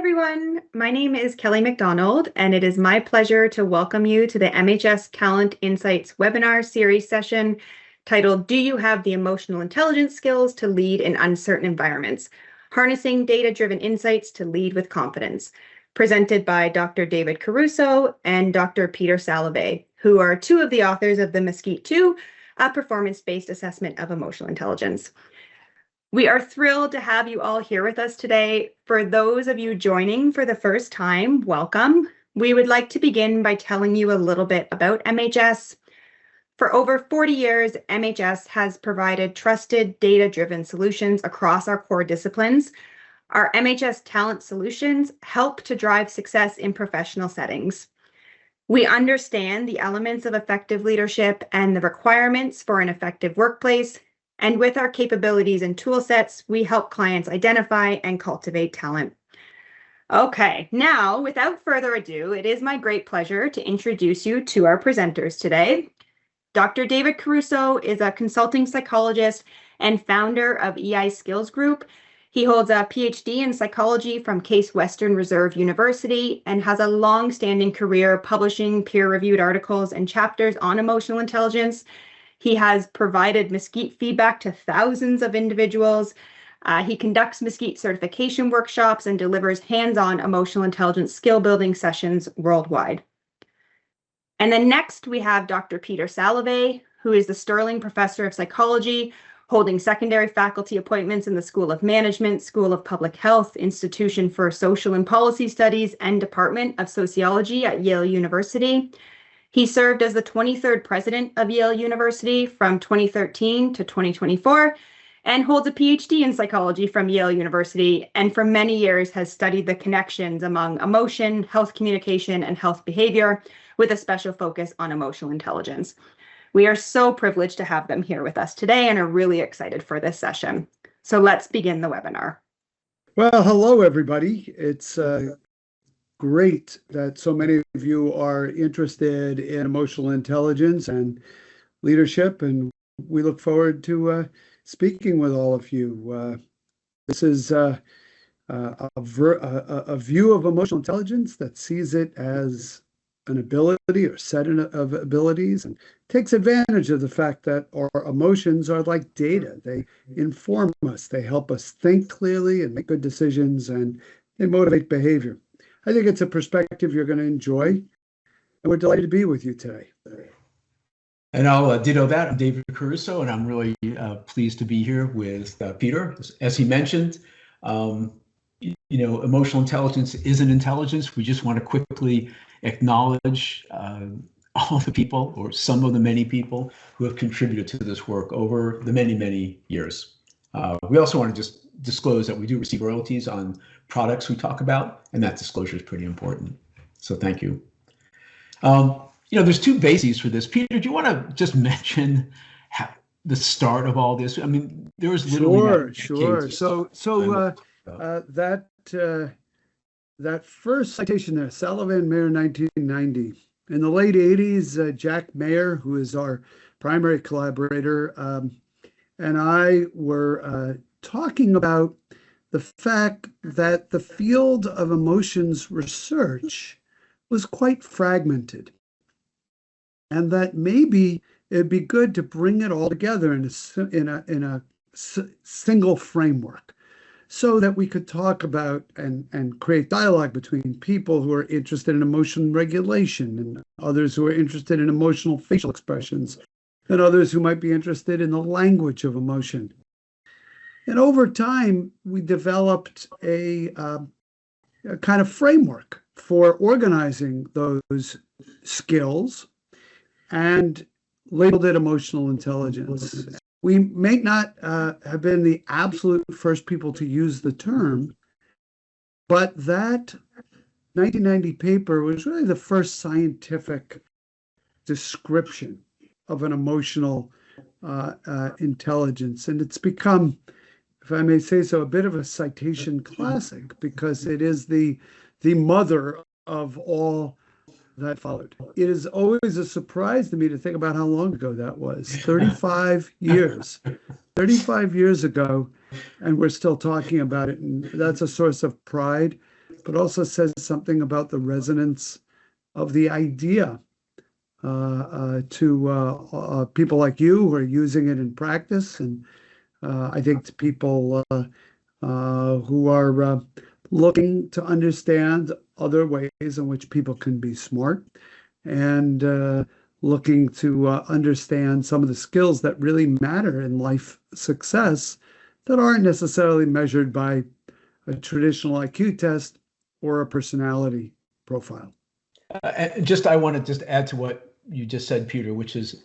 everyone. My name is Kelly McDonald, and it is my pleasure to welcome you to the MHS Talent Insights webinar series session titled, Do You Have the Emotional Intelligence Skills to Lead in Uncertain Environments? Harnessing Data-Driven Insights to Lead with Confidence, presented by Dr. David Caruso and Dr. Peter Salovey, who are two of the authors of the MSCEIT-2, a performance-based assessment of emotional intelligence. We are thrilled to have you all here with us today. For those of you joining for the first time, welcome. We would like to begin by telling you a little bit about MHS. For over 40 years, MHS has provided trusted data-driven solutions across our core disciplines. Our MHS Talent Solutions help to drive success in professional settings. We understand the elements of effective leadership and the requirements for an effective workplace. And with our capabilities and tool sets, we help clients identify and cultivate talent. Okay, now, without further ado, it is my great pleasure to introduce you to our presenters today. Dr. David Caruso is a consulting psychologist and founder of EI Skills Group. He holds a PhD in psychology from Case Western Reserve University and has a long-standing career publishing peer-reviewed articles and chapters on emotional intelligence. He has provided MSCEIT feedback to thousands of individuals. He conducts MSCEIT certification workshops and delivers hands-on emotional intelligence skill building sessions worldwide. And then next we have Dr. Peter Salovey, who is the Sterling Professor of Psychology, holding secondary faculty appointments in the School of Management, School of Public Health, Institution for Social and Policy Studies, and Department of Sociology at Yale University. He served as the 23rd president of Yale University from 2013 to 2024 and holds a PhD in psychology from Yale University, and for many years has studied the connections among emotion, health communication, and health behavior with a special focus on emotional intelligence. We are so privileged to have them here with us today and are really excited for this session. So let's begin the webinar. Well, hello, everybody. It's great that so many of you are interested in emotional intelligence and leadership, and we look forward to speaking with all of you. This is a view of emotional intelligence that sees it as an ability or set of abilities and takes advantage of the fact that our emotions are like data. They inform us, they help us think clearly and make good decisions, and they motivate behavior. I think it's a perspective you're going to enjoy, and we're delighted to be with you today. And I'll ditto that. I'm David Caruso, and I'm really pleased to be here with Peter. As he mentioned, emotional intelligence isn't intelligence. We just want to quickly acknowledge all the people, or some of the many people, who have contributed to this work over the many, many years. We also want to just disclose that we do receive royalties on products we talk about, and that disclosure is pretty important. So thank you. There's two bases for this. Peter, do you want to just mention the start of all this? I mean, there was literally sure. So that first citation there, Salovey and Mayer, 1990. In the late 80s, Jack Mayer, who is our primary collaborator, and I were talking about the fact that the field of emotions research was quite fragmented, and that maybe it'd be good to bring it all together in a single framework, so that we could talk about and create dialogue between people who are interested in emotion regulation and others who are interested in emotional facial expressions and others who might be interested in the language of emotion. And over time, we developed a kind of framework for organizing those skills and labeled it emotional intelligence. We may not have been the absolute first people to use the term, but that 1990 paper was really the first scientific description of an emotional intelligence. And it's become, if I may say so, a bit of a citation classic, because it is the mother of all that followed. It is always a surprise to me to think about how long ago that was. 35 years. 35 years ago, and we're still talking about it. And that's a source of pride. but also says something about the resonance of the idea to people like you who are using it in practice. And I think to people who are looking to understand other ways in which people can be smart and looking to understand some of the skills that really matter in life success that aren't necessarily measured by a traditional IQ test or a personality profile. I want to just add to what you just said, Peter, which is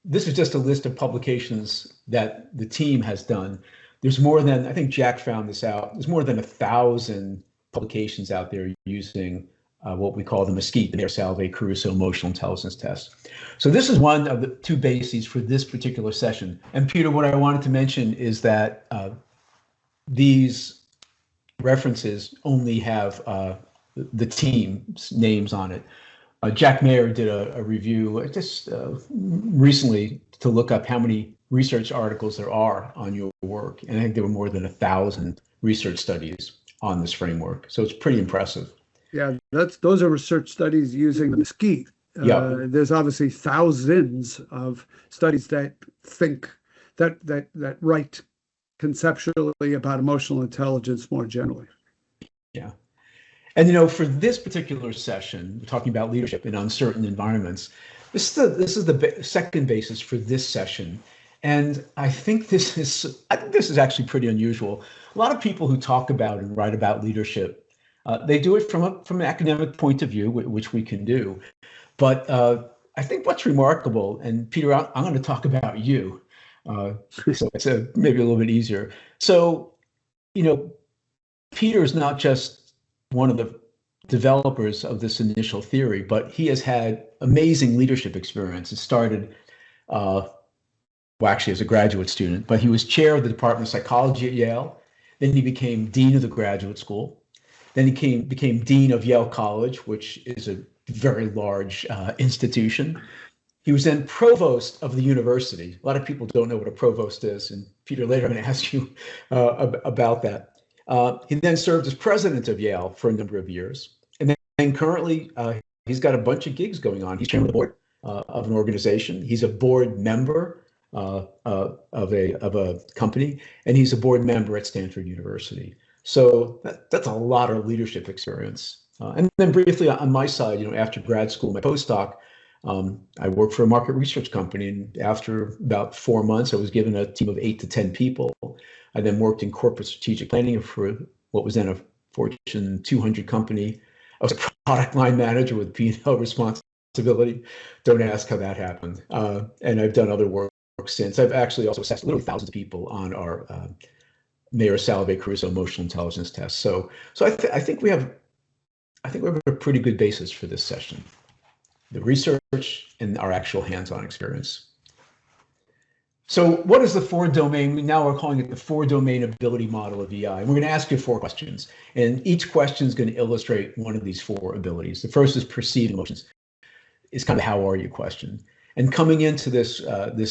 this is just a list of publications that the team has done. There's more than, I think Jack found this out, there's more than 1,000 publications out there using what we call the MSCEIT, the Mayer-Salovey-Caruso emotional intelligence test. So this is one of the two bases for this particular session. And Peter, what I wanted to mention is that these references only have the team's names on it. Jack Mayer did a review just recently to look up how many research articles there are on your work. And I think there were more than 1,000 research studies on this framework. So it's pretty impressive. Yeah, those are research studies using the MSCEIT. There's obviously thousands of studies that think that write conceptually about emotional intelligence more generally. Yeah. And for this particular session, we're talking about leadership in uncertain environments. This is the second basis for this session, and I think this is actually pretty unusual. A lot of people who talk about and write about leadership, they do it from an academic point of view, which we can do. But I think what's remarkable, and Peter, I'm going to talk about you, so it's maybe a little bit easier. So, Peter is not just one of the developers of this initial theory, but he has had amazing leadership experience. It started, actually as a graduate student, but he was chair of the Department of Psychology at Yale. Then he became dean of the graduate school. Then he became dean of Yale College, which is a very large institution. He was then provost of the university. A lot of people don't know what a provost is, and Peter, later I'm going to ask you about that. He then served as president of Yale for a number of years. And then currently, he's got a bunch of gigs going on. He's chairman of the board of an organization. He's a board member of a company, and he's a board member at Stanford University. So that's a lot of leadership experience. And then briefly on my side, after grad school, my postdoc, I worked for a market research company. And after about 4 months, I was given a team of 8 to 10 people. I then worked in corporate strategic planning for what was then a Fortune 200 company. I was a product line manager with P&L responsibility. Don't ask how that happened. And I've done other work since. I've actually also assessed literally thousands of people on our Mayer-Salovey-Caruso emotional intelligence test. So I think we have a pretty good basis for this session: the research and our actual hands-on experience. So what is the 4-domain? Now we're calling it the 4-domain ability model of EI. And we're going to ask you 4 questions. And each question is going to illustrate one of these 4 abilities. The first is perceived emotions. It's kind of how are you question. And coming into this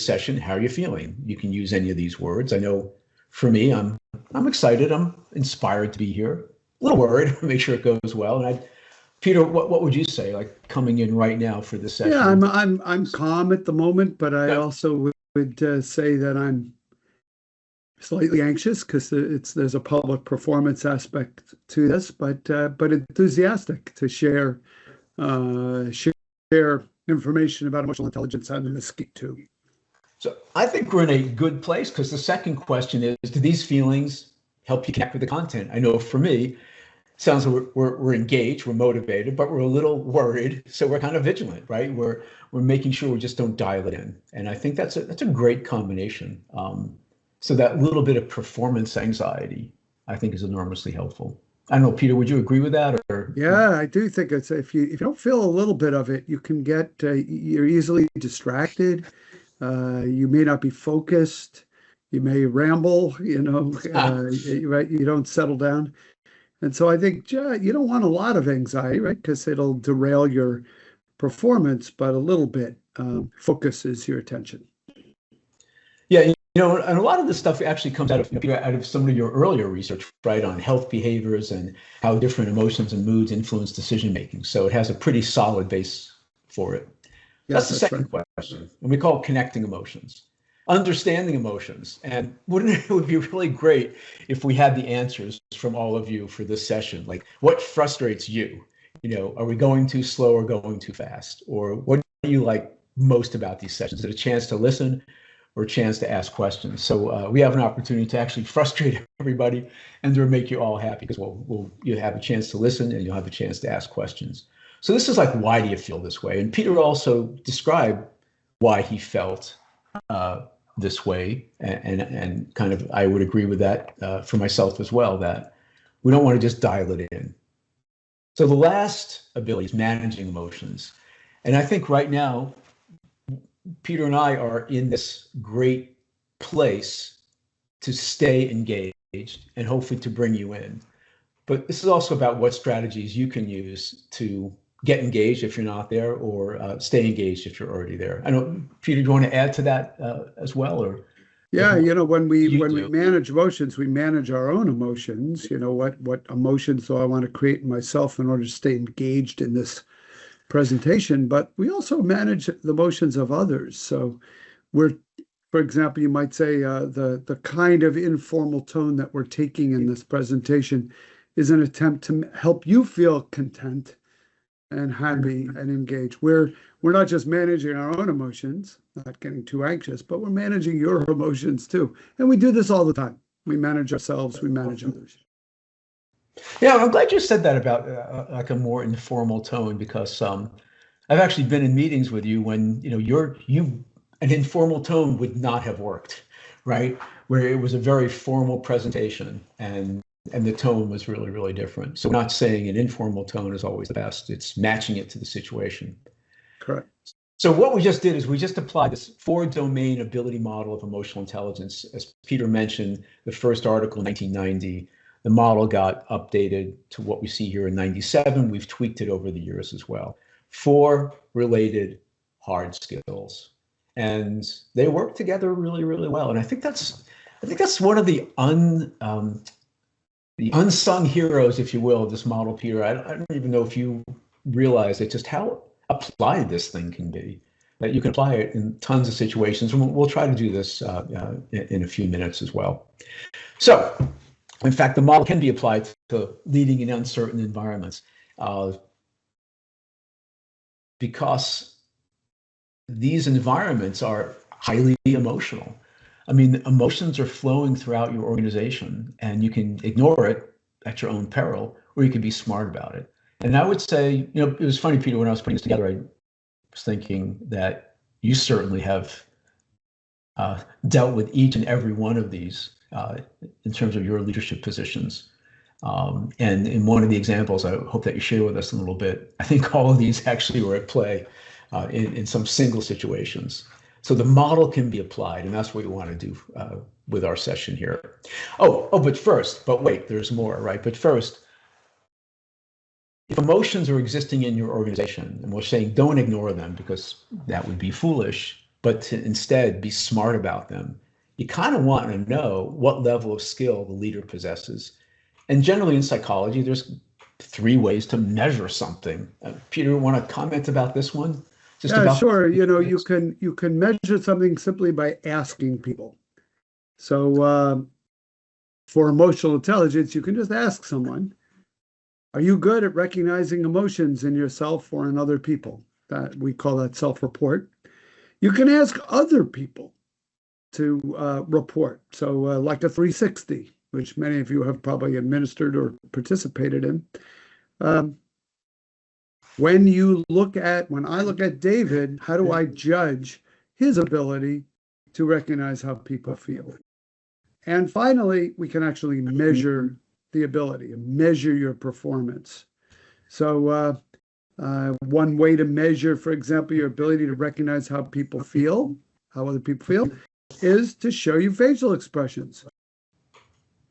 session, how are you feeling? You can use any of these words. I know for me, I'm excited. I'm inspired to be here. A little worried, make sure it goes well. And Peter, what would you say, like coming in right now for this session? Yeah, I'm calm at the moment, but I also would say that I'm slightly anxious because there's a public performance aspect to this, but enthusiastic to share information about emotional intelligence on the MSCEIT too. So I think we're in a good place because the second question is, do these feelings help you connect with the content? I know for me, sounds like we're engaged, we're motivated, but we're a little worried, so we're kind of vigilant, right? We're making sure we just don't dial it in, and I think that's a great combination. So that little bit of performance anxiety, I think, is enormously helpful. I don't know, Peter, would you agree with that? Or yeah, I do think it's if you don't feel a little bit of it, you can get you're easily distracted. You may not be focused. You may ramble. Right? You don't settle down. And so I think you don't want a lot of anxiety, right? Because it'll derail your performance, but a little bit focuses your attention. Yeah, And a lot of this stuff actually comes out of some of your earlier research, right, on health behaviors and how different emotions and moods influence decision making. So it has a pretty solid base for it. That's the second question, and we call it connecting emotions, understanding emotions. And it would be really great if we had the answers from all of you for this session. Like, what frustrates you? Are we going too slow or going too fast? Or what do you like most about these sessions? Is it a chance to listen or a chance to ask questions? So we have an opportunity to actually frustrate everybody and to make you all happy, because you'll have a chance to listen and you'll have a chance to ask questions. So this is like, why do you feel this way? And Peter also described why he felt this way, and kind of, I would agree with that for myself as well, that we don't want to just dial it in. So the last ability is managing emotions. And I think right now, Peter and I are in this great place to stay engaged and hopefully to bring you in. But this is also about what strategies you can use to get engaged if you're not there, or stay engaged if you're already there. I know, Peter, do you want to add to that as well? Or yeah, when we manage emotions, we manage our own emotions. What emotions do I want to create in myself in order to stay engaged in this presentation? But we also manage the emotions of others. So for example, you might say the kind of informal tone that we're taking in this presentation is an attempt to help you feel content and happy and engaged. We're not just managing our own emotions, not getting too anxious, but we're managing your emotions too. And we do this all the time. We manage ourselves, we manage others. Yeah, I'm glad you said that about like a more informal tone, because I've actually been in meetings with you when an informal tone would not have worked, right? Where it was a very formal presentation, and the tone was really, really different. So we're not saying an informal tone is always the best. It's matching it to the situation. Correct. So what we just did is we just applied this 4-domain ability model of emotional intelligence. As Peter mentioned, the first article in 1990, the model got updated to what we see here in 97. We've tweaked it over the years as well. 4 related hard skills. And they work together really, really well. And I think that's one of the unsung heroes, if you will, of this model, Peter. I don't even know if you realize just how applied this thing can be, that you can apply it in tons of situations. And we'll try to do this in a few minutes as well. So, in fact, the model can be applied to leading in uncertain environments because these environments are highly emotional. I mean, emotions are flowing throughout your organization, and you can ignore it at your own peril, or you can be smart about it. And I would say, it was funny, Peter, when I was putting this together, I was thinking that you certainly have dealt with each and every one of these in terms of your leadership positions. And in one of the examples, I hope that you share with us a little bit, I think all of these actually were at play in some single situations. So the model can be applied, and that's what we want to do with our session here. But wait, there's more, right? But first, if emotions are existing in your organization, and we're saying don't ignore them because that would be foolish, but to instead be smart about them, you kind of want to know what level of skill the leader possesses. And generally in psychology, there's 3 ways to measure something. Peter, want to comment about this one? Sure. You can measure something simply by asking people. So for emotional intelligence, you can just ask someone, are you good at recognizing emotions in yourself or in other people? That we call that self-report. You can ask other people to report. So like a 360, which many of you have probably administered or participated in. When I look at David, how do I judge his ability to recognize how people feel? And finally, we can actually measure the ability, measure your performance. So one way to measure, for example, your ability to recognize how other people feel, is to show you facial expressions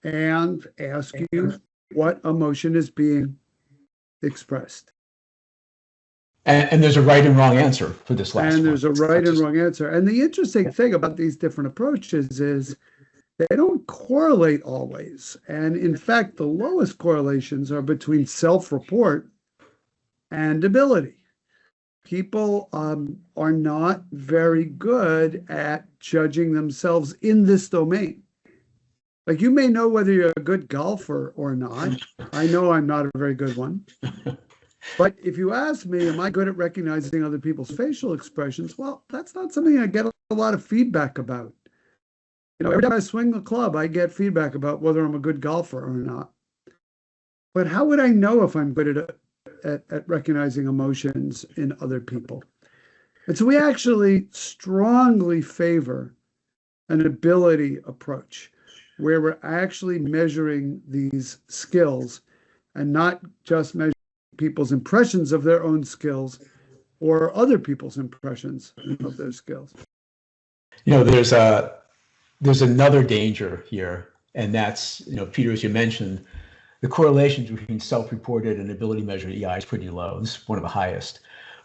and ask you what emotion is being expressed. And there's a right and wrong answer for this last one. And there's a right and wrong answer. And the interesting thing about these different approaches is they don't correlate always. And in fact, the lowest correlations are between self-report and ability. People are not very good at judging themselves in this domain. Like, you may know whether you're a good golfer or not. I know I'm not a very good one. But if you ask me, am I good at recognizing other people's facial expressions? Well, that's not something I get a lot of feedback about. You know, every time I swing the club, I get feedback about whether I'm a good golfer or not. But how would I know if I'm good at recognizing emotions in other people? And so we actually strongly favor an ability approach where we're actually measuring these skills and not just measuring people's impressions of their own skills or other people's impressions of their skills. You know, there's another danger here, and that's, you know, Peter, as you mentioned, the correlation between self-reported and ability measured EI is pretty low. This is one of the highest.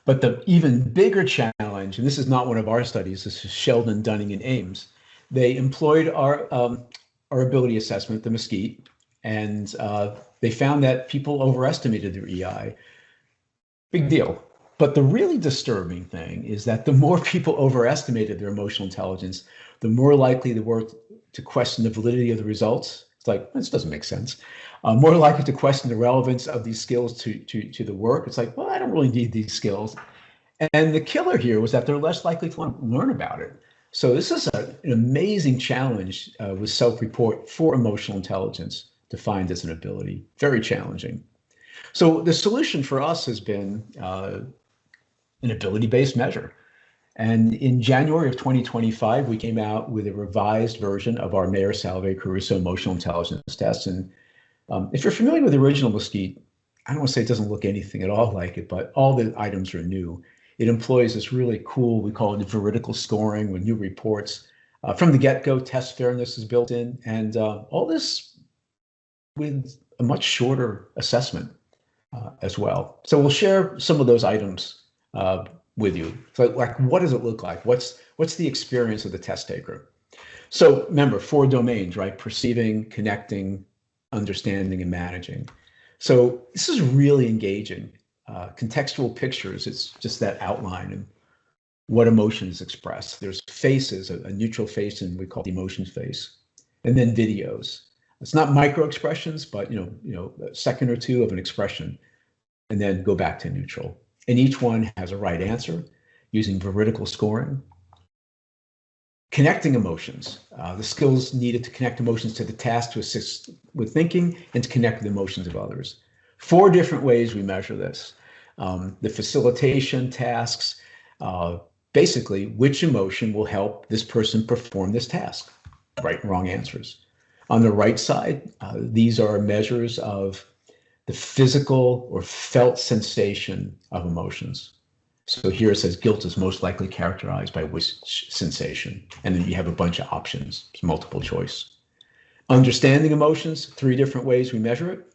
But the even bigger challenge, and this is not one of our studies, this is Sheldon, Dunning, and Ames. They employed our ability assessment, the MSCEIT, and they found that people overestimated their EI. Big deal. But the really disturbing thing is that the more people overestimated their emotional intelligence, the more likely they were to question the validity of the results. It's like, this doesn't make sense. More likely to question the relevance of these skills to the work. It's like, well, I don't really need these skills. And the killer here was that they're less likely to learn about it. So this is an amazing challenge with self-report for emotional intelligence, defined as an ability. Very challenging. So the solution for us has been an ability-based measure. And in January of 2025, we came out with a revised version of our Mayer-Salovey-Caruso emotional intelligence test. And if you're familiar with the original MSCEIT, I don't want to say it doesn't look anything at all like it, but all the items are new. It employs this really cool, we call it veridical scoring with new reports. From the get-go, test fairness is built in, and all this with a much shorter assessment as well. So we'll share some of those items with you. So, like, what does it look like? What's the experience of the test taker? So remember, 4 domains, right? Perceiving, connecting, understanding, and managing. So this is really engaging. Contextual pictures, it's just that outline and what emotions express. There's faces, a neutral face, and we call the emotions face. And then videos. It's not micro expressions, but you know, a second or two of an expression, and then go back to neutral. And each one has a right answer using veridical scoring. Connecting emotions, the skills needed to connect emotions to the task to assist with thinking and to connect the emotions of others. 4 different ways we measure this. The facilitation tasks, basically which emotion will help this person perform this task, right and wrong answers. On the right side, these are measures of the physical or felt sensation of emotions. So here it says guilt is most likely characterized by which sensation, and then you have a bunch of options, it's multiple choice. Understanding emotions, 3 different ways we measure it.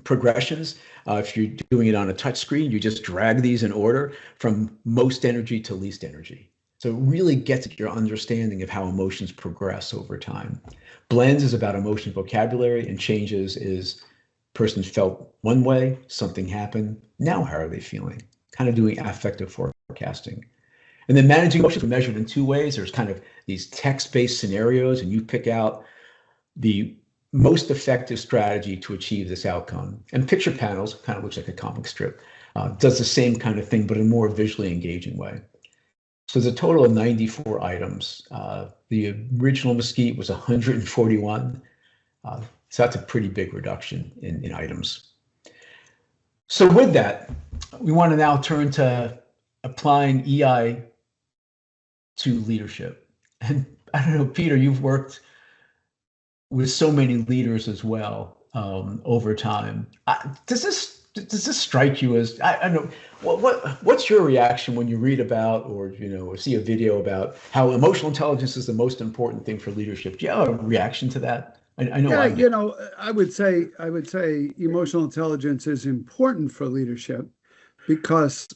Progressions, if you're doing it on a touch screen, you just drag these in order from most energy to least energy. So it really gets at your understanding of how emotions progress over time. Blends is about emotion vocabulary, and changes is person felt one way, something happened, now how are they feeling? Kind of doing affective forecasting. And then managing emotions are measured in 2 ways. There's kind of these text-based scenarios, and you pick out the most effective strategy to achieve this outcome. And picture panels, kind of looks like a comic strip, does the same kind of thing, but in a more visually engaging way. So there's a total of 94 items. The original MSCEIT was 141. So that's a pretty big reduction in items. So with that, we want to now turn to applying EI to leadership. And I don't know, Peter, you've worked with so many leaders as well over time. Does this strike you as, I don't know, what's your reaction when you read about or see a video about how emotional intelligence is the most important thing for leadership? Do you have a reaction to that? I know. Yeah, I would say emotional intelligence is important for leadership because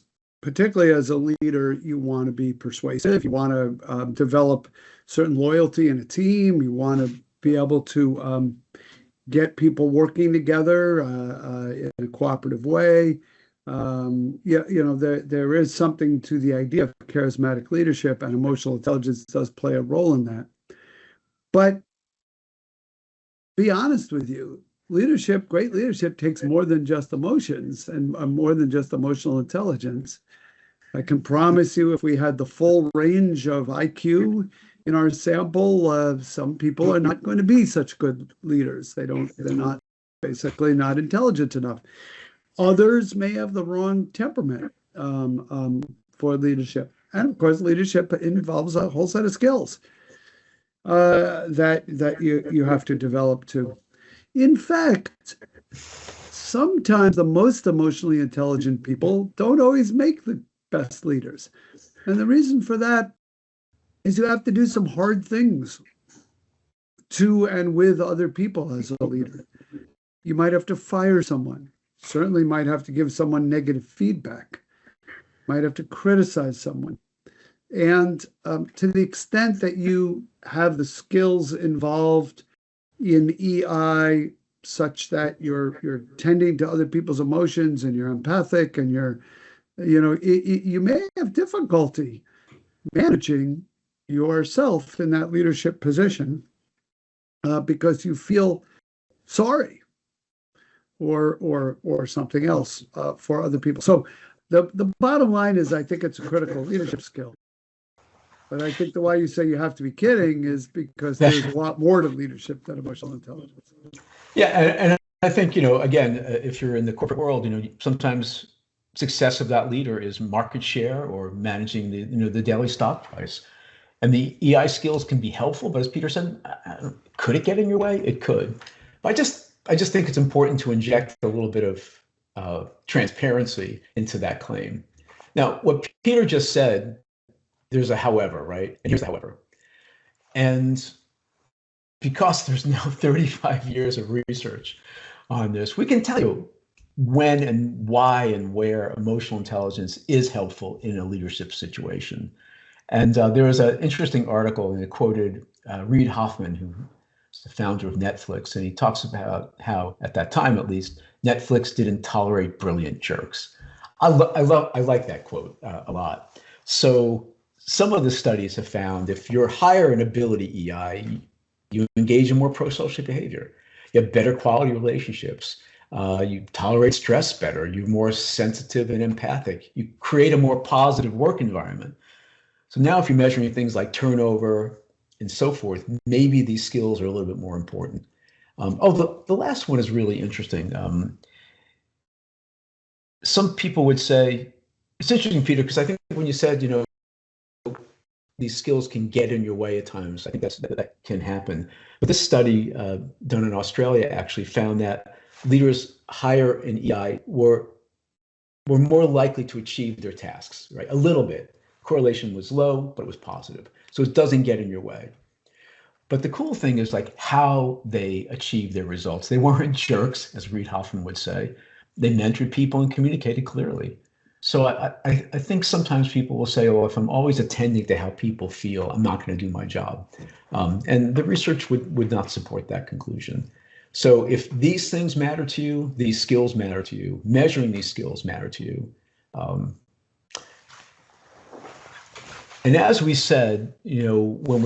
particularly as a leader, you want to be persuasive. You want to develop certain loyalty in a team. You want to be able to get people working together in a cooperative way. There is something to the idea of charismatic leadership, and emotional intelligence does play a role in that. But be honest with you, great leadership takes more than just emotions and more than just emotional intelligence. I can promise you, if we had the full range of IQ in our sample, some people are not going to be such good leaders. They're not basically not intelligent enough. Others may have the wrong temperament for leadership. And of course, leadership involves a whole set of skills that you have to develop too. In fact, sometimes the most emotionally intelligent people don't always make the best leaders. And the reason for that is you have to do some hard things to and with other people as a leader. You might have to fire someone, certainly might have to give someone negative feedback, might have to criticize someone. And to the extent that you have the skills involved in EI such that you're tending to other people's emotions and you're empathic and you may have difficulty managing yourself in that leadership position because you feel sorry or something else for other people. So the bottom line is, I think it's a critical leadership skill. But I think the why you say you have to be kidding is because there's a lot more to leadership than emotional intelligence. Yeah, and I think, again, if you're in the corporate world, sometimes success of that leader is market share or managing the daily stock price. And the EI skills can be helpful, but as Peter said, could it get in your way? It could. But I just think it's important to inject a little bit of transparency into that claim. Now, what Peter just said, there's a however, right? And here's the however. And because there's now 35 years of research on this, we can tell you when and why and where emotional intelligence is helpful in a leadership situation. And there was an interesting article, and it quoted Reid Hoffman, who is the founder of Netflix, and he talks about how, at that time at least, Netflix didn't tolerate brilliant jerks. I like that quote a lot. So some of the studies have found if you're higher in ability EI, you engage in more pro-social behavior. You have better quality relationships. You tolerate stress better. You're more sensitive and empathic. You create a more positive work environment. So now if you're measuring things like turnover and so forth, maybe these skills are a little bit more important. The last one is really interesting. Some people would say, it's interesting, Peter, because I think when you said, these skills can get in your way at times, I think that can happen. But this study done in Australia actually found that leaders higher in EI were more likely to achieve their tasks, right? A little bit. Correlation was low, but it was positive. So it doesn't get in your way. But the cool thing is like how they achieved their results. They weren't jerks, as Reid Hoffman would say. They mentored people and communicated clearly. So I think sometimes people will say, oh, if I'm always attending to how people feel, I'm not going to do my job. And the research would not support that conclusion. So if these things matter to you, these skills matter to you, measuring these skills matter to you. And as we said, when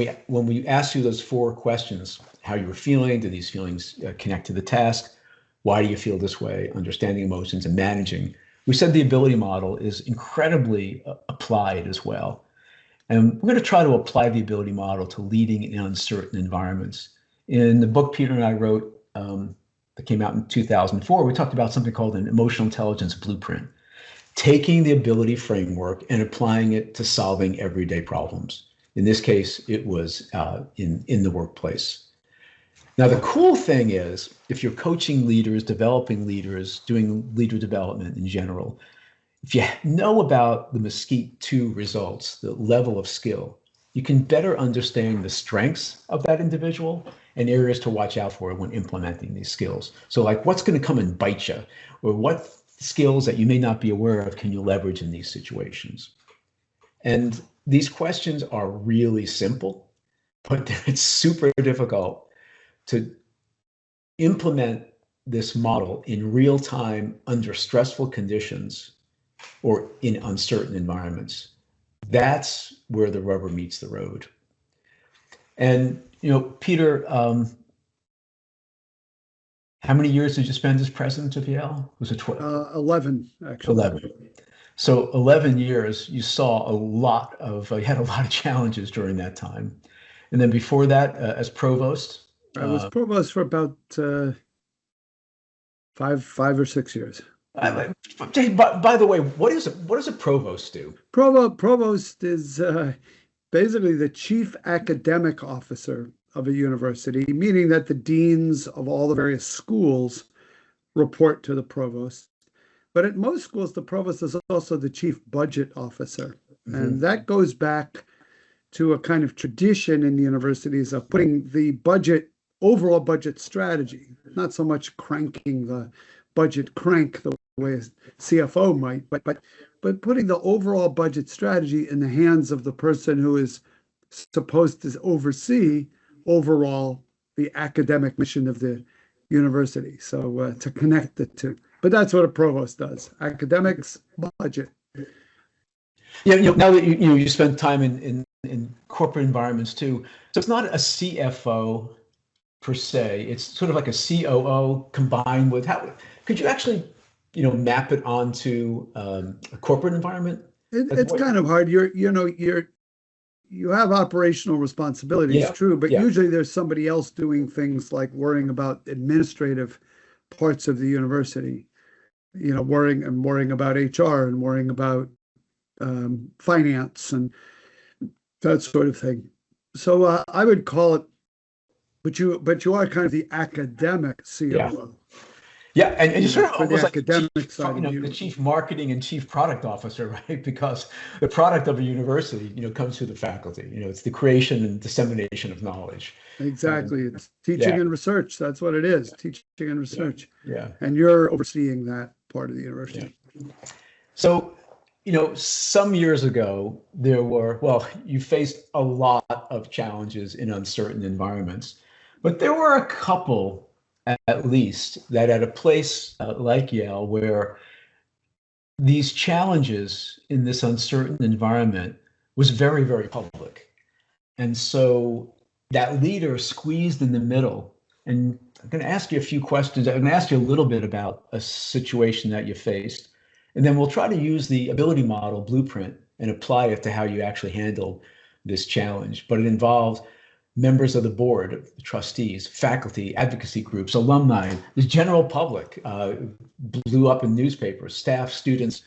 we asked you those 4 questions, how you were feeling, do these feelings connect to the task? Why do you feel this way? Understanding emotions and managing. We said the ability model is incredibly applied as well. And we're going to try to apply the ability model to leading in uncertain environments. In the book Peter and I wrote that came out in 2004, we talked about something called an emotional intelligence blueprint, taking the ability framework and applying it to solving everyday problems. In this case, it was in the workplace. Now, the cool thing is, if you're coaching leaders, developing leaders, doing leader development in general, if you know about the MSCEIT 2 results, the level of skill, you can better understand the strengths of that individual and areas to watch out for when implementing these skills. So like what's going to come and bite you, or what skills that you may not be aware of can you leverage in these situations? And these questions are really simple, but it's super difficult to implement this model in real time under stressful conditions or in uncertain environments. That's where the rubber meets the road. And, Peter, how many years did you spend as president of Yale? Was it 12? 11, actually. 11. So 11 years, you saw you had a lot of challenges during that time. And then before that, as provost? I was provost for about 5 or 6 years. By the way, what does a provost do? Provost is basically the chief academic officer of a university, meaning that the deans of all the various schools report to the provost. But at most schools, the provost is also the chief budget officer. And that goes back to a kind of tradition in universities of putting the overall budget strategy, not so much cranking the budget crank the way a CFO might, but putting the overall budget strategy in the hands of the person who is supposed to oversee overall the academic mission of the university. So to connect the two. But that's what a provost does: academics, budget. Yeah, now that you spend time in corporate environments too, so it's not a CFO per se. It's sort of like a COO combined with could you actually map it onto a corporate environment? It's kind of hard. You have operational responsibilities, true, but usually there's somebody else doing things like worrying about administrative parts of the university, worrying about HR and worrying about finance and that sort of thing. So I would call it, but you are kind of the academic COO. Yeah, and you sort of almost like the chief marketing and chief product officer, right? Because the product of a university, comes through the faculty. It's the creation and dissemination of knowledge. Exactly, it's teaching and research. That's what it is, teaching and research. Yeah. And you're overseeing that part of the university. Yeah. So, some years ago, you faced a lot of challenges in uncertain environments, but there were a couple at least that at a place like Yale, where these challenges in this uncertain environment was very, very public. And so that leader squeezed in the middle. And I'm going to ask you a few questions. I'm going to ask you a little bit about a situation that you faced. And then we'll try to use the ability model blueprint and apply it to how you actually handle this challenge. But it involved members of the board, trustees, faculty, advocacy groups, alumni, the general public, blew up in newspapers, staff, students,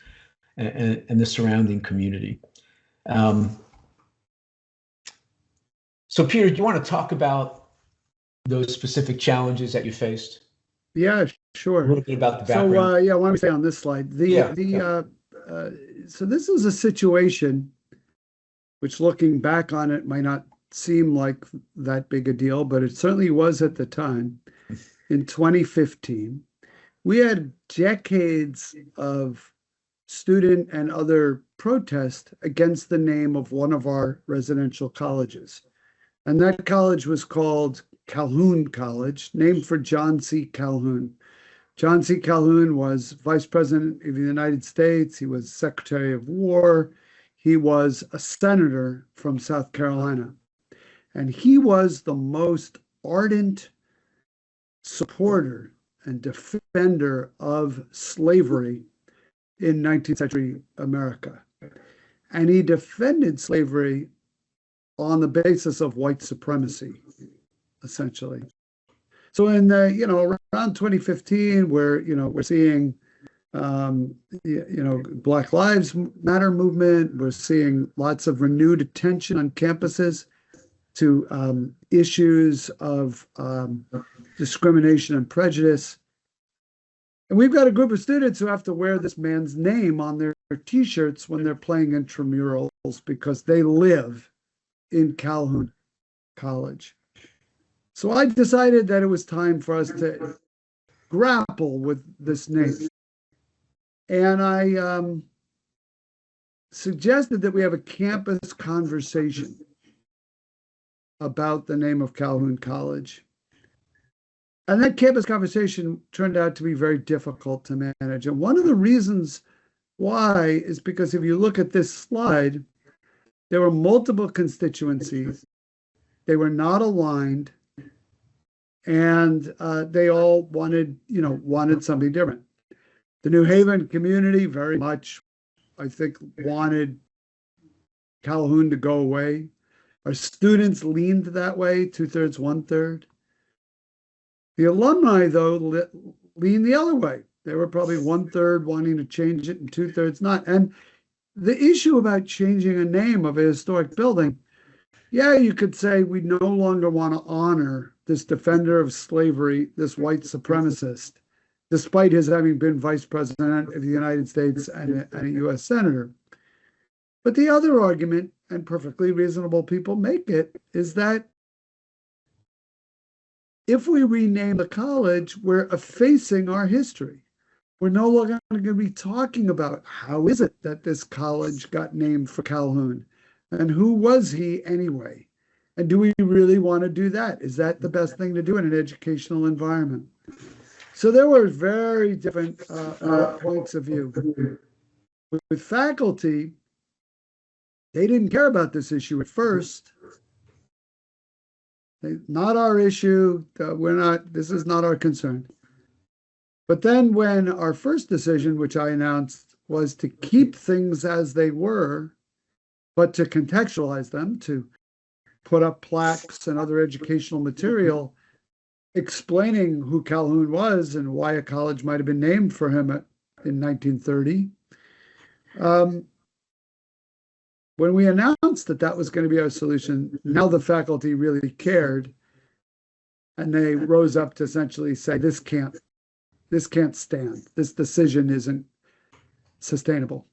and the surrounding community. So Peter, do you want to talk about those specific challenges that you faced? Yeah, sure. A little bit about the background. So why don't we stay on this slide? So this is a situation which, looking back on it, might not seem like that big a deal, but it certainly was at the time. In 2015, we had decades of student and other protest against the name of one of our residential colleges. And that college was called Calhoun College, named for John C. Calhoun. John C. Calhoun was Vice President of the United States. He was Secretary of War. He was a senator from South Carolina. And he was the most ardent supporter and defender of slavery in 19th century America. And he defended slavery on the basis of white supremacy, essentially. So in around 2015, we're seeing Black Lives Matter movement. We're seeing lots of renewed attention on campuses to issues of discrimination and prejudice. And we've got a group of students who have to wear this man's name on their T-shirts when they're playing intramurals because they live in Calhoun College. So I decided that it was time for us to grapple with this name. And I suggested that we have a campus conversation about the name of Calhoun College. And that campus conversation turned out to be very difficult to manage. And one of the reasons why is because if you look at this slide, there were multiple constituencies. They were not aligned, and they all wanted something different. The New Haven community very much, I think, wanted Calhoun to go away. Our students leaned that way, 2/3, 1/3. The alumni, though, leaned the other way. They were probably 1/3 wanting to change it and 2/3 not. And the issue about changing a name of a historic building, yeah, you could say we no longer want to honor this defender of slavery, this white supremacist, despite his having been vice president of the United States and a U.S. senator. But the other argument, and perfectly reasonable people make it, is that if we rename the college, we're effacing our history. We're no longer going to be talking about how is it that this college got named for Calhoun, and who was he anyway? And do we really want to do that? Is that the best thing to do in an educational environment? So there were very different points of view. With faculty, they didn't care about this issue at first. Not our issue. This is not our concern. But then when our first decision, which I announced, was to keep things as they were, but to contextualize them, to put up plaques and other educational material explaining who Calhoun was and why a college might have been named for him in 1930. When we announced that that was going to be our solution, now the faculty really cared, and they rose up to essentially say, this can't stand. This decision isn't sustainable.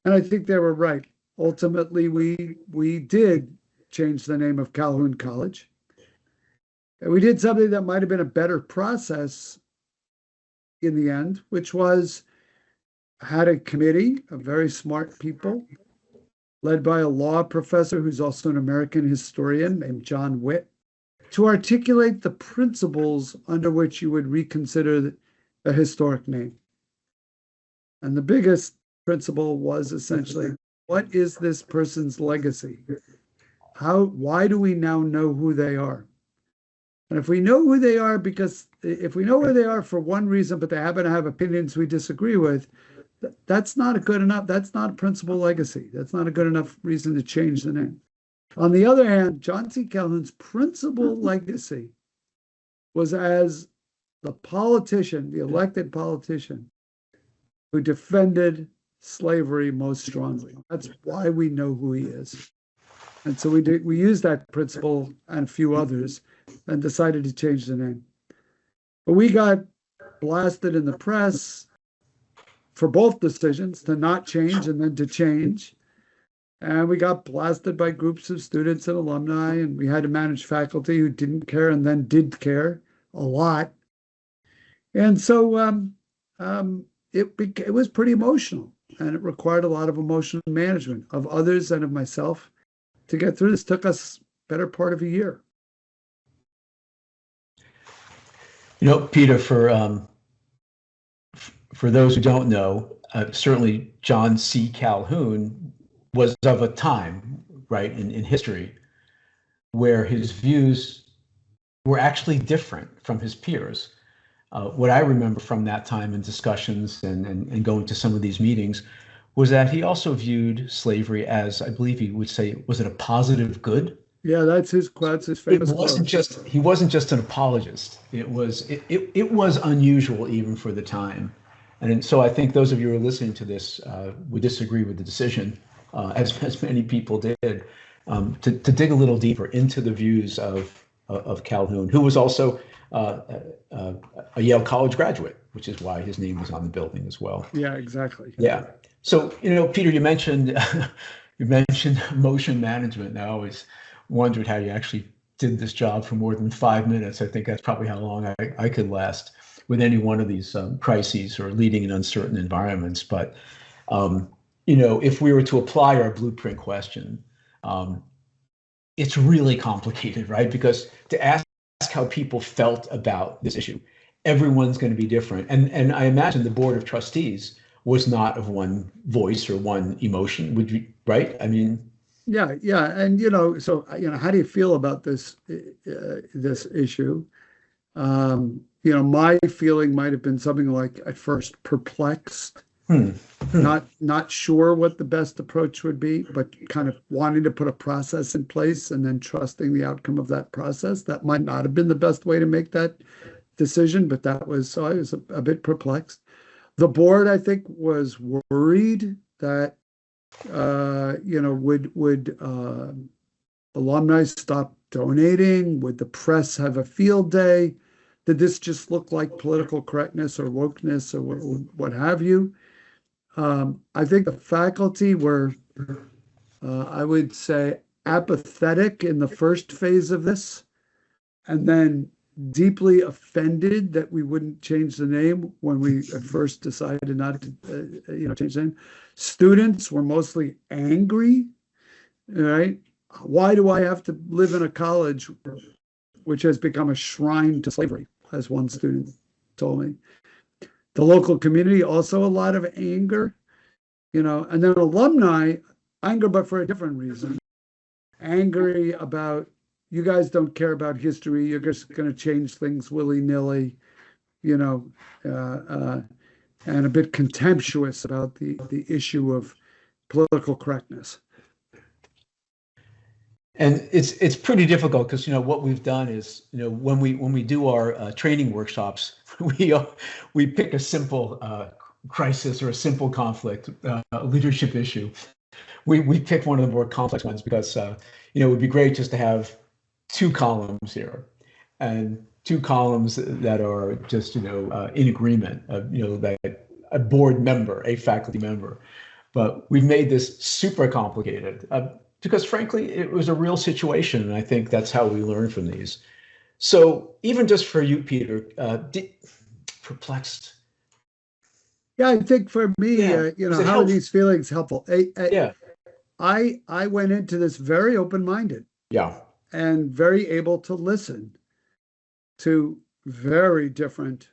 And I think they were right. Ultimately, we did change the name of Calhoun College. And we did something that might have been a better process in the end, which was had a committee of very smart people led by a law professor who's also an American historian named John Witt, to articulate the principles under which you would reconsider a historic name. And the biggest principle was essentially, what is this person's legacy? Why do we now know who they are? And if we know who they are, because if we know where they are for one reason, but they happen to have opinions we disagree with, that's not good enough. That's not a principal legacy. That's not a good enough reason to change the name. On the other hand, John C. Calhoun's principal legacy was as the politician, the elected politician, who defended slavery most strongly. That's why we know who he is. And so we used that principle and a few others and decided to change the name. But we got blasted in the press for both decisions, to not change and then to change. And we got blasted by groups of students and alumni, and we had to manage faculty who didn't care and then did care a lot. And so it was pretty emotional, and it required a lot of emotional management of others and of myself to get through this. It took us better part of a year. Peter, for those who don't know, certainly John C. Calhoun was of a time, right, in history where his views were actually different from his peers. What I remember from that time in discussions and going to some of these meetings was that he also viewed slavery as, I believe he would say, was it a positive good? Yeah, that's his famous quote. He wasn't just an apologist. It was unusual even for the time. And so I think those of you who are listening to this would disagree with the decision, as many people did, to dig a little deeper into the views of Calhoun, who was also a Yale College graduate, which is why his name was on the building as well. Yeah, exactly. Yeah. So, Peter, you mentioned motion management. And I always wondered how you actually did this job for more than 5 minutes. I think that's probably how long I could last. with any one of these crises or leading in uncertain environments. But if we were to apply our blueprint question, it's really complicated, right? Because to ask how people felt about this issue, everyone's going to be different. And I imagine the board of trustees was not of one voice or one emotion, would you, right? I mean, yeah. And, so, how do you feel about this issue? My feeling might have been something like, at first, perplexed, not sure what the best approach would be, but kind of wanting to put a process in place and then trusting the outcome of that process. That might not have been the best way to make that decision, but so I was a bit perplexed. The board, I think, was worried that, would alumni stop donating? Would the press have a field day? Did this just look like political correctness or wokeness or what have you? I think the faculty were, I would say, apathetic in the first phase of this, and then deeply offended that we wouldn't change the name when we at first decided not to, change the name. Students were mostly angry, right? Why do I have to live in a college which has become a shrine to slavery, as one student told me? The local community, also a lot of anger, and then alumni, anger, but for a different reason. Angry about, you guys don't care about history, you're just going to change things willy-nilly, and a bit contemptuous about the issue of political correctness. And it's pretty difficult because what we've done is when we do our training workshops, we pick a simple crisis or a simple conflict, a leadership issue. We pick one of the more complex ones because it would be great just to have 2 columns here, and 2 columns that are just in agreement. That a board member, a faculty member, but we've made this super complicated. Because frankly, it was a real situation, and I think that's how we learn from these. So even just for you, Peter, perplexed. Yeah, I think for me, how are these feelings helpful? I went into this very open-minded. Yeah. And very able to listen to very different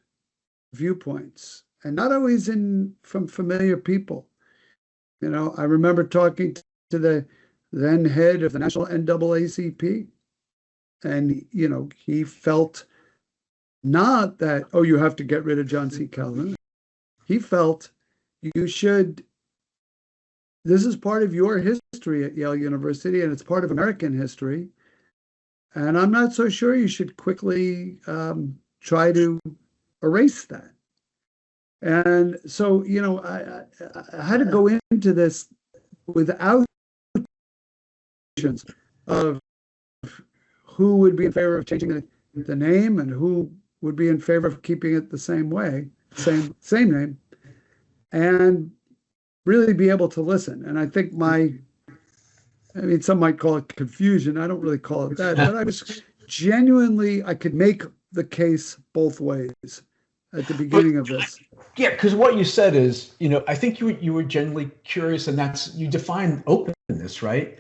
viewpoints, and not always from familiar people. I remember talking to the then head of the national NAACP, and he felt not that, oh, you have to get rid of John C. Calhoun. He felt you should, this is part of your history at Yale University, and it's part of American history, and I'm not so sure you should quickly try to erase that. And so, I had to go into this without of who would be in favor of changing the name and who would be in favor of keeping it the same way, same name, and really be able to listen. And I think some might call it confusion. I don't really call it that, but I was genuinely, I could make the case both ways at the beginning of this. Yeah, because what you said is, I think you were genuinely curious, and you define openness, right?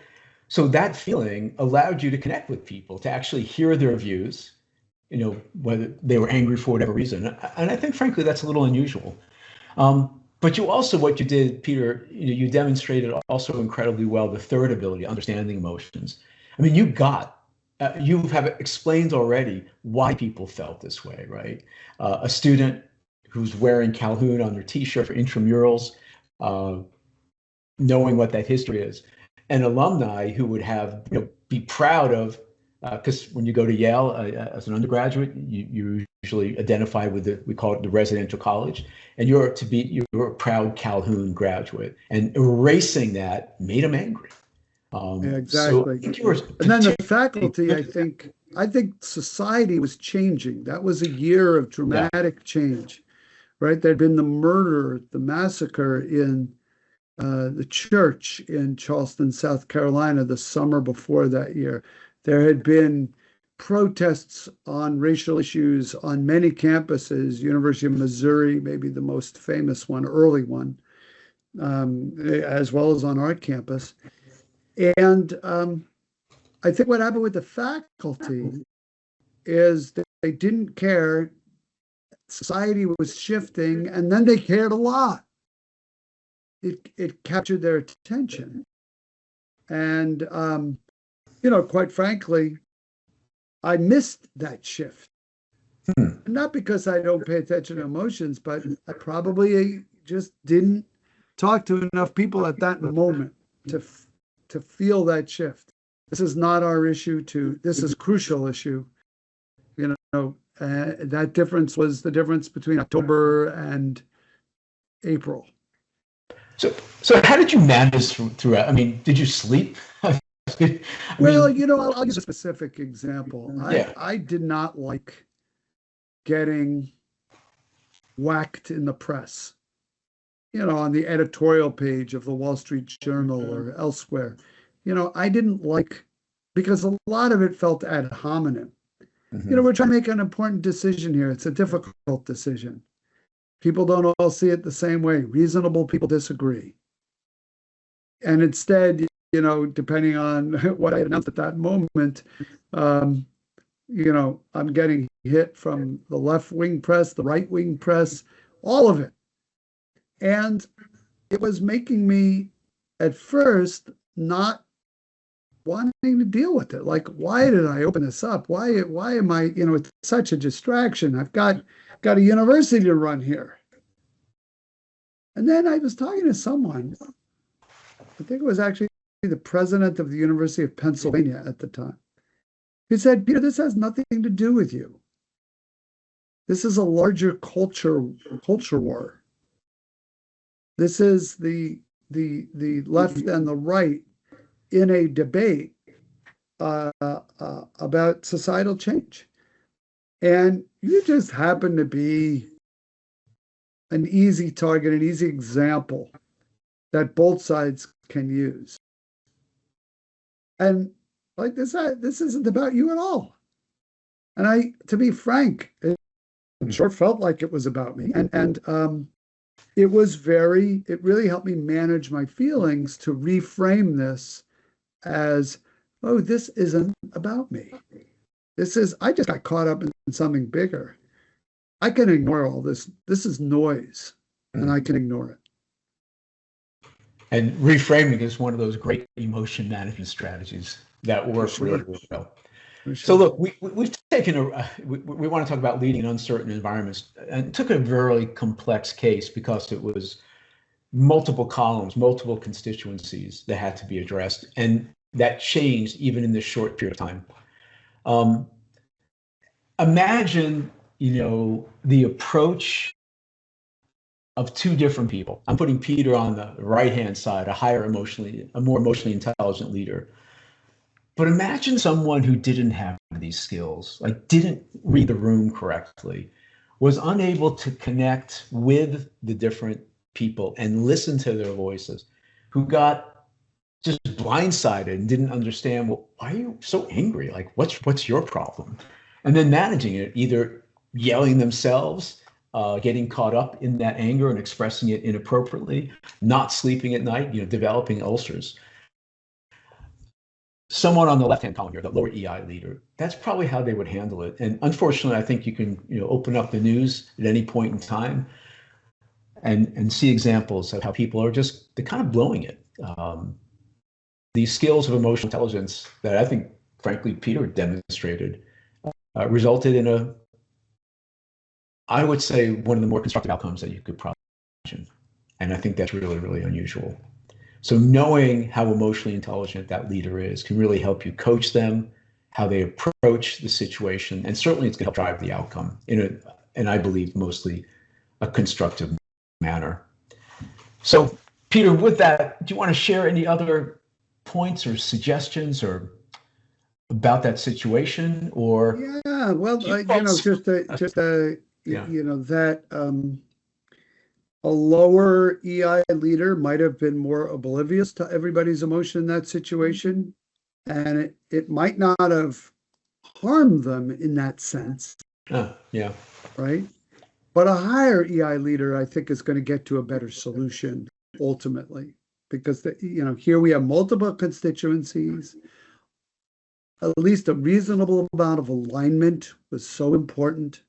So that feeling allowed you to connect with people, to actually hear their views, whether they were angry for whatever reason. And I think, frankly, that's a little unusual. But you also, what you did, Peter, you demonstrated also incredibly well the third ability, understanding emotions. I mean, you have explained already why people felt this way, right? A student who's wearing Calhoun on their T-shirt for intramurals, knowing what that history is. An alumni who would have, be proud of, because when you go to Yale as an undergraduate, you usually identify with we call it the residential college, and you're a proud Calhoun graduate, and erasing that made them angry. Exactly. And then the faculty, I think society was changing. That was a year of dramatic change, right? There'd been the murder, the massacre in the church in Charleston, South Carolina, the summer before that year. There had been protests on racial issues on many campuses, University of Missouri, maybe the most famous one, early one, as well as on our campus. And I think what happened with the faculty is that they didn't care. Society was shifting, and then they cared a lot. It captured their attention. And, quite frankly, I missed that shift. Not because I don't pay attention to emotions, but I probably just didn't talk to enough people at that moment to feel that shift. This is not our issue this is a crucial issue. That difference was the difference between October and April. So how did you manage throughout? I mean, did you sleep? Well, I'll use a specific example. I did not like getting whacked in the press, on the editorial page of the Wall Street Journal or elsewhere. I didn't like, because a lot of it felt ad hominem. We're trying to make an important decision here. It's a difficult decision. People don't all see it the same way. Reasonable people disagree. And instead, depending on what I announced at that moment, I'm getting hit from the left-wing press, the right-wing press, all of it. And it was making me, at first, not wanting to deal with it. Like, why did I open this up? Why am I, it's such a distraction. I've got a university to run here. And then I was talking to someone, I think it was actually the president of the University of Pennsylvania at the time. He said, Peter, this has nothing to do with you. This is a larger culture war. This is the left and the right in a debate about societal change. And you just happen to be an easy target, an easy example that both sides can use. And like this isn't about you at all. And to be frank, it sure felt like it was about me. And it really helped me manage my feelings to reframe this as, oh, this isn't about me. I just got caught up in something bigger. I can ignore all this. This is noise, and I can ignore it. And reframing is one of those great emotion management strategies that work really well. Sure. So look, we've taken we want to talk about leading in uncertain environments, and took a very complex case because it was multiple columns, multiple constituencies that had to be addressed, and that changed even in this short period of time. Imagine, the approach of two different people. I'm putting Peter on the right-hand side, a more emotionally intelligent leader. But imagine someone who didn't have these skills, like didn't read the room correctly, was unable to connect with the different people and listen to their voices, who got just blindsided and didn't understand, well, why are you so angry? Like, what's your problem? And then managing it, either yelling themselves, getting caught up in that anger and expressing it inappropriately, not sleeping at night, developing ulcers. Someone on the left-hand column here, the lower EI leader, that's probably how they would handle it. And unfortunately, I think you can open up the news at any point in time and see examples of how people are they're kind of blowing it. These skills of emotional intelligence that I think, frankly, Peter demonstrated resulted in I would say, one of the more constructive outcomes that you could probably imagine. And I think that's really, really unusual. So knowing how emotionally intelligent that leader is can really help you coach them, how they approach the situation, and certainly it's going to help drive the outcome and I believe mostly a constructive manner. So Peter, with that, do you want to share any other points or suggestions or about that situation? Or well, that a lower EI leader might have been more oblivious to everybody's emotion in that situation, and it might not have harm them in that sense, Yeah. right? But a higher EI leader, I think, is going to get to a better solution ultimately, because here we have multiple constituencies. At least a reasonable amount of alignment was so important,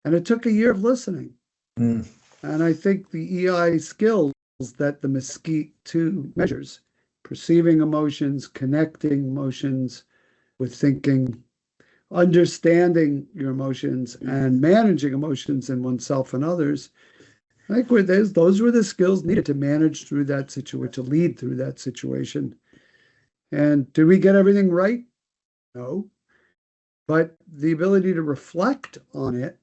and it took a year of listening. And I think the EI skills that the MSCEIT 2 measures, perceiving emotions, connecting emotions with thinking, understanding your emotions, and managing emotions in oneself and others, I think those were the skills needed to manage through that situation, to lead through that situation. And did we get everything right? No. But the ability to reflect on it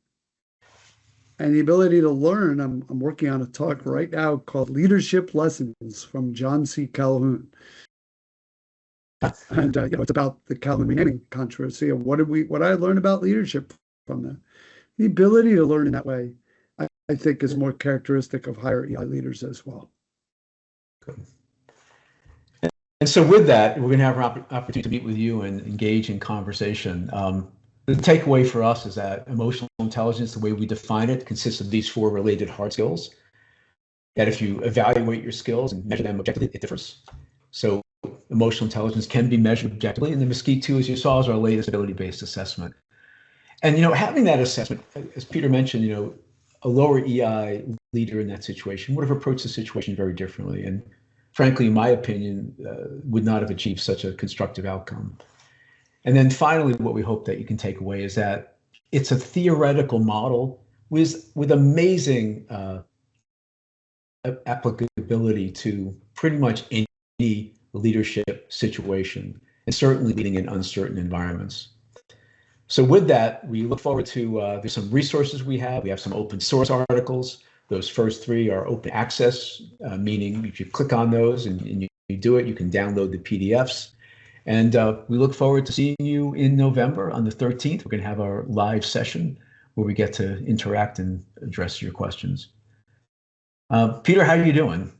and the ability to learn, I'm working on a talk right now called Leadership Lessons from John C. Calhoun. And it's about the Calhoun renaming controversy of what I learned about leadership from that. The ability to learn in that way, I think, is more characteristic of higher EI leaders as well. Good. And so with that, we're going to have an opportunity to meet with you and engage in conversation. The takeaway for us is that emotional intelligence, the way we define it, consists of these 4 related hard skills. That if you evaluate your skills and measure them objectively, it differs. So emotional intelligence can be measured objectively, and the MSCEIT 2, as you saw, is our latest ability-based assessment. And having that assessment, as Peter mentioned, a lower EI leader in that situation would have approached the situation very differently, and frankly, in my opinion, would not have achieved such a constructive outcome. And then finally, what we hope that you can take away is that it's a theoretical model with amazing applicability to pretty much any leadership situation, and certainly leading in uncertain environments. So with that, we look forward to, there's some resources we have. We have some open source articles. Those first 3 are open access, meaning if you click on those and you do it, you can download the PDFs. And we look forward to seeing you in November on the 13th. We're going to have our live session where we get to interact and address your questions. Peter, how are you doing?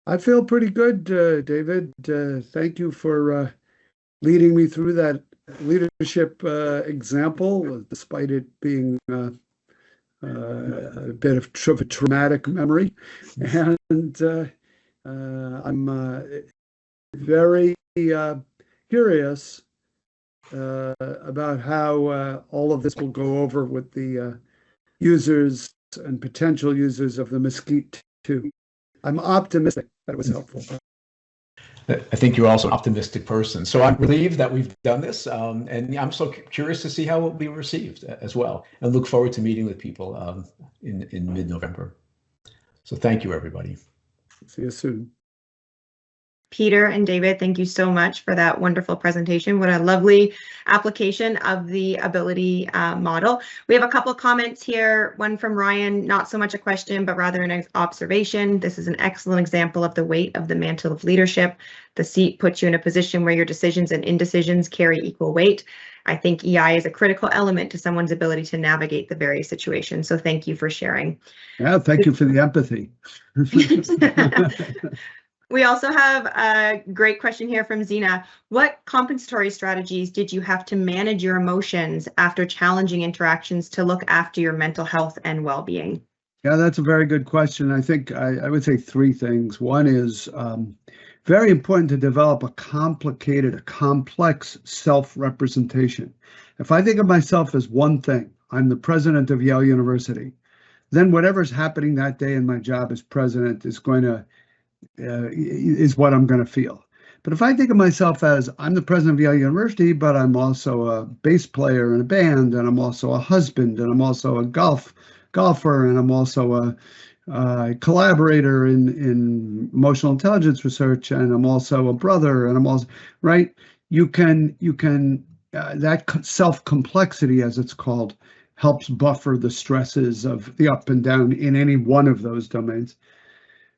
I feel pretty good, David. Thank you for leading me through that leadership example, despite it being a bit of a traumatic memory. And I'm very curious about how all of this will go over with the users and potential users of the MSCEIT 2. I'm optimistic that it was helpful. I think you're also an optimistic person. So I'm relieved that we've done this, and I'm so curious to see how it will be received as well, and look forward to meeting with people in mid-November. So thank you, everybody. See you soon. Peter and David, thank you so much for that wonderful presentation. What a lovely application of the ability model. We have a couple comments here. One from Ryan, not so much a question, but rather an observation. This is an excellent example of the weight of the mantle of leadership. The seat puts you in a position where your decisions and indecisions carry equal weight. I think EI is a critical element to someone's ability to navigate the various situations. So thank you for sharing. Yeah, thank you for the empathy. We also have a great question here from Zena. What compensatory strategies did you have to manage your emotions after challenging interactions to look after your mental health and well-being? Yeah, that's a very good question. I think I would say 3 things. One is very important to develop a complex self-representation. If I think of myself as one thing, I'm the president of Yale University, then whatever's happening that day in my job as president is what I'm going to feel. But if I think of myself as I'm the president of Yale University, but I'm also a bass player in a band, and I'm also a husband, and I'm also a golfer, and I'm also a collaborator in emotional intelligence research, and I'm also a brother, and I'm also, right? You can that self-complexity, as it's called, helps buffer the stresses of the up and down in any one of those domains.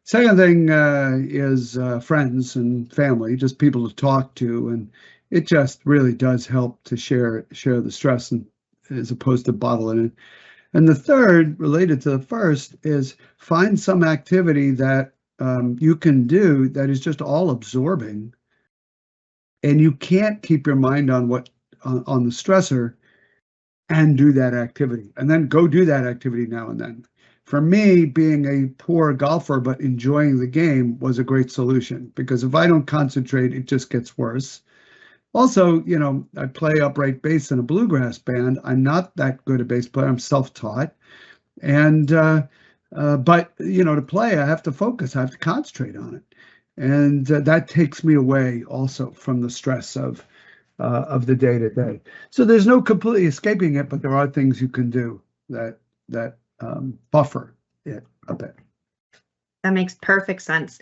Second thing is friends and family, just people to talk to, and it just really does help to share the stress, and as opposed to bottling it. And the third, related to the first, is find some activity that you can do that is just all absorbing, and you can't keep your mind on what on the stressor and do that activity, and then go do that activity now and then. For me, being a poor golfer but enjoying the game was a great solution, because if I don't concentrate, it just gets worse. Also, I play upright bass in a bluegrass band. I'm not that good a bass player. I'm self-taught. And, but, to play, I have to focus. I have to concentrate on it. And that takes me away also from the stress of the day to day. So there's no completely escaping it, but there are things you can do that buffer it a bit. That makes perfect sense.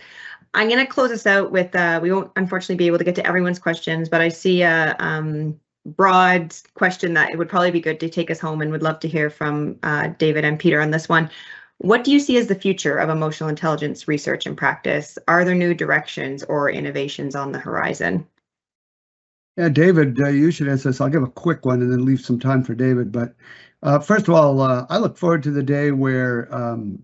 I'm going to close us out with, we won't unfortunately be able to get to everyone's questions, but I see a broad question that it would probably be good to take us home, and would love to hear from David and Peter on this one. What do you see as the future of emotional intelligence research and practice? Are there new directions or innovations on the horizon? Yeah, David, you should answer this. I'll give a quick one and then leave some time for David. But first of all, I look forward to the day where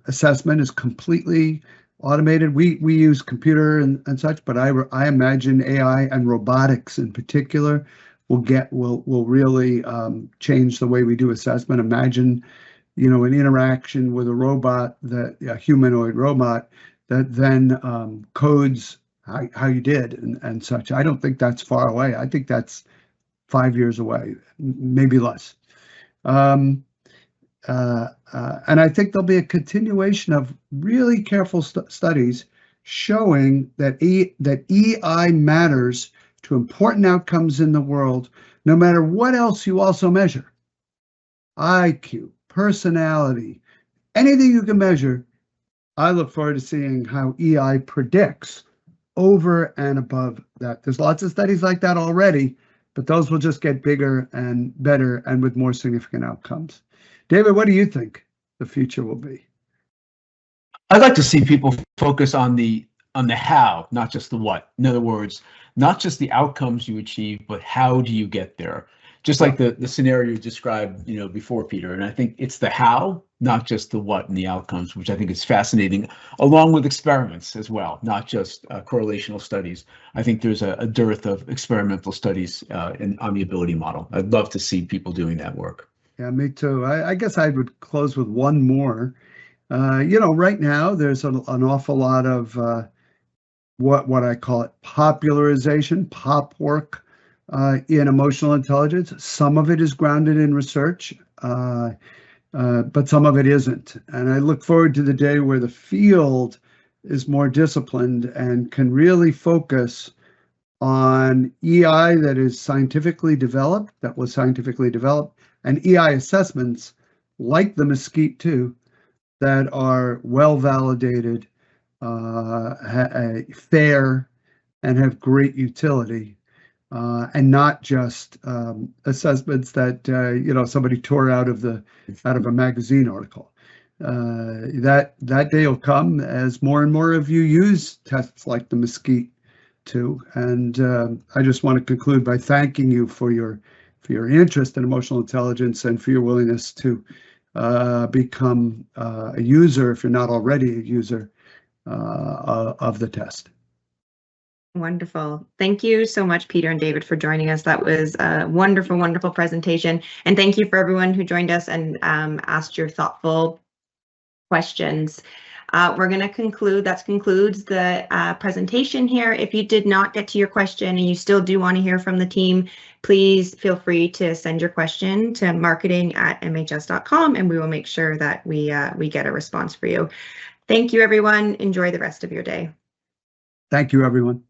assessment is completely automated. We use computer and such, but I imagine AI and robotics in particular will really change the way we do assessment. Imagine, an interaction with a robot, a humanoid robot, that then codes how you did and such. I don't think that's far away. I think that's 5 years away, maybe less. And I think there'll be a continuation of really careful studies showing that EI matters to important outcomes in the world, no matter what else you also measure. IQ, personality, anything you can measure. I look forward to seeing how EI predicts over and above that. There's lots of studies like that already, but those will just get bigger and better and with more significant outcomes. David, what do you think the future will be? I'd like to see people focus on the how, not just the what. In other words, not just the outcomes you achieve, but how do you get there? Just like the scenario you described, before, Peter. And I think it's the how, not just the what and the outcomes, which I think is fascinating, along with experiments as well, not just correlational studies. I think there's a dearth of experimental studies on the ability model. I'd love to see people doing that work. Yeah, me too. I guess I would close with one more. Right now there's an awful lot of what I call it popularization, pop work in emotional intelligence. Some of it is grounded in research, but some of it isn't. And I look forward to the day where the field is more disciplined and can really focus on EI that was scientifically developed, and EI assessments like the MSCEIT 2 that are well validated, fair, and have great utility, and not just assessments that somebody tore out of a magazine article. That day will come as more and more of you use tests like the MSCEIT 2. And I just want to conclude by thanking you for your interest in emotional intelligence and for your willingness to become a user, if you're not already a user, of the test. Wonderful. Thank you so much, Peter and David, for joining us. That was a wonderful, wonderful presentation. And thank you for everyone who joined us and asked your thoughtful questions. We're going to conclude. That concludes the presentation here. If you did not get to your question and you still do want to hear from the team, please feel free to send your question to marketing@mhs.com, and we will make sure that we get a response for you. Thank you, everyone. Enjoy the rest of your day. Thank you, everyone.